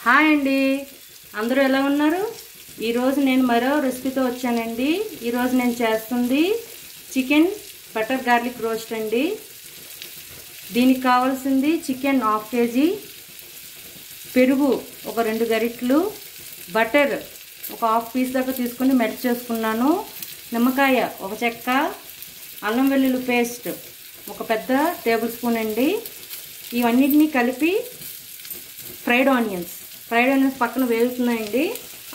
Hi అండి, అందరూ ఎలా ఉన్నారు? ఈరోజు నేను మరో రెసిపీతో వచ్చానండి. ఈరోజు నేను చేస్తుంది చికెన్ బటర్ గార్లిక్ రోస్ట్ అండి. దీనికి కావాల్సింది చికెన్ 1/2 kg, పెరుగు ఒక 2 గరిటెలు, బటర్ ఒక 1/2 పీస్ దాకా తీసుకుని మెల్ట్ చేసుకున్నాను, నిమ్మకాయ ఒక చెక్క, అల్లం వెల్లుల్లి పేస్ట్ ఒక పెద్ద టేబుల్ స్పూన్ అండి. ఇవన్నిటిని కలిపి ఫ్రైడ్ ఆనియన్స్ పక్కన వేగుతున్నాయండి.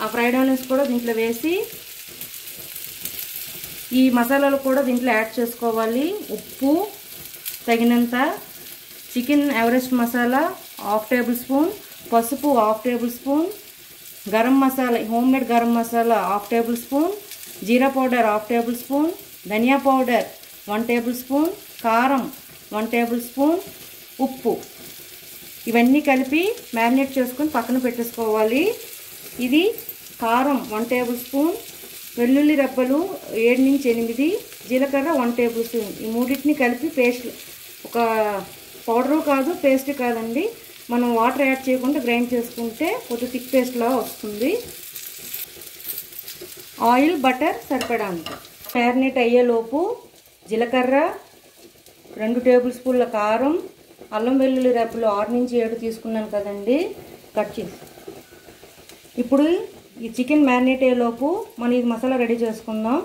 ఆ ఫ్రైడ్ ఆనియన్స్ కూడా దీంట్లో వేసి ఈ మసాలాలు కూడా దీంట్లో యాడ్ చేసుకోవాలి. ఉప్పు తగినంత, chicken Everest masala 1/2 tablespoon, పసుపు 1/2 tablespoon, garam masala homemade garam masala 1/2 tablespoon, jeera powder 1/2 tablespoon, dhania powder 1 tablespoon, కారం 1 టేబుల్ స్పూన్, ఉప్పు. ఇవన్నీ కలిపి మ్యారినేట్ చేసుకొని పక్కన పెట్టేసుకోవాలి. ఇది కారం 1 టేబుల్ స్పూన్, వెల్లుల్లి రెబ్బలు 7 నుంచి 8, జీలకర్ర 1 టేబుల్ స్పూన్. ఈ మూడింటిని కలిపి పేస్ట్, ఒక పౌడరు కాదు పేస్ట్ కాదండి, మనం వాటర్ యాడ్ చేయకుండా గ్రైండ్ చేసుకుంటే కొద్దిగా థిక్ పేస్ట్లా వస్తుంది. Oil butter సరిపడానికి. మ్యారినేట్ అయ్యేలోపు జీలకర్ర 2 టేబుల్ స్పూన్ల కారం, అల్లం వెల్లుల్లి రెబ్బలు 6 నుంచి 7 తీసుకున్నాను కదండి, కట్ చేసి. ఇప్పుడు ఈ చికెన్ మ్యారినేట్ అయ్యేలోపు మనం ఇది మసాలా రెడీ చేసుకుందాం.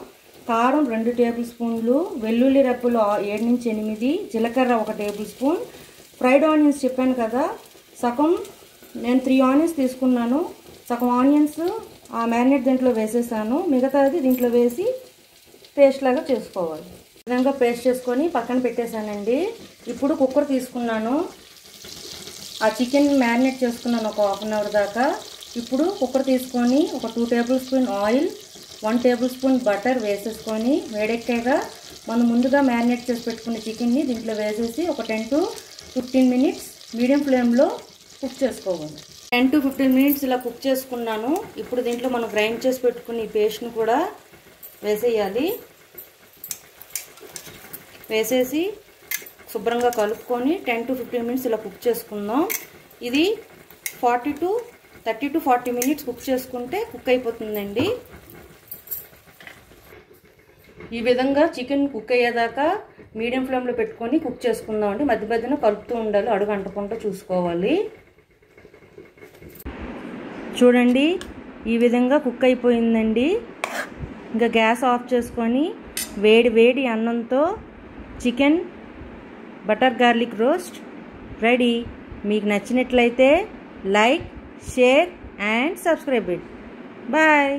కారం 2 టేబుల్ స్పూన్లు, వెల్లుల్లి రెబ్బలు 7 నుంచి 8, జీలకర్ర 1 టేబుల్ స్పూన్, ఫ్రైడ్ ఆనియన్స్ చెప్పాను కదా, సగం నేను 3 ఆనియన్స్ తీసుకున్నాను. సగం ఆనియన్స్ ఆ మ్యారినేట్ దీంట్లో వేసేసాను, మిగతాది దీంట్లో వేసి పేస్ట్ లాగా చేసుకోవాలి. ఈ విధంగా పేస్ట్ చేసుకొని పక్కన పెట్టేశానండి. ఇప్పుడు కుక్కర్ తీసుకున్నాను, ఆ చికెన్ మ్యారినేట్ చేసుకున్నాను ఒక 1/2 అవర్ దాకా. ఇప్పుడు కుక్కర్ తీసుకొని ఒక 2 table spoon oil, 1 table spoon butter వేసేసుకొని వేడెక్కాక మనం ముందుగా మ్యారినేట్ చేసి పెట్టుకున్న చికెన్ని దీంట్లో వేసేసి ఒక 10 to 15 మినిట్స్ మీడియం ఫ్లేమ్లో కుక్ చేసుకోవాలి. 10 to 15 మినిట్స్ ఇలా కుక్ చేసుకున్నాను. ఇప్పుడు దీంట్లో మనం గ్రైండ్ చేసి పెట్టుకున్న ఈ పేస్ట్ని కూడా వేసేయాలి. వేసేసి శుభ్రంగా కలుపుకొని 10 to 15 మినిట్స్ ఇలా కుక్ చేసుకుందాం. ఇది 30 to 40 మినిట్స్ కుక్ చేసుకుంటే కుక్ అయిపోతుందండి. ఈ విధంగా చికెన్ కుక్ అయ్యేదాకా మీడియం ఫ్లేమ్లో పెట్టుకొని కుక్ చేసుకుందాం అండి. మధ్య మధ్యన కలుపుతూ ఉండాలి, అడుగు అంటకుండా చూసుకోవాలి. చూడండి, ఈ విధంగా కుక్ అయిపోయిందండి. ఇంకా గ్యాస్ ఆఫ్ చేసుకొని వేడి అన్నంతో chicken butter garlic roast ready. మీకు నచ్చినట్లయితే like, share and subscribe. Bye.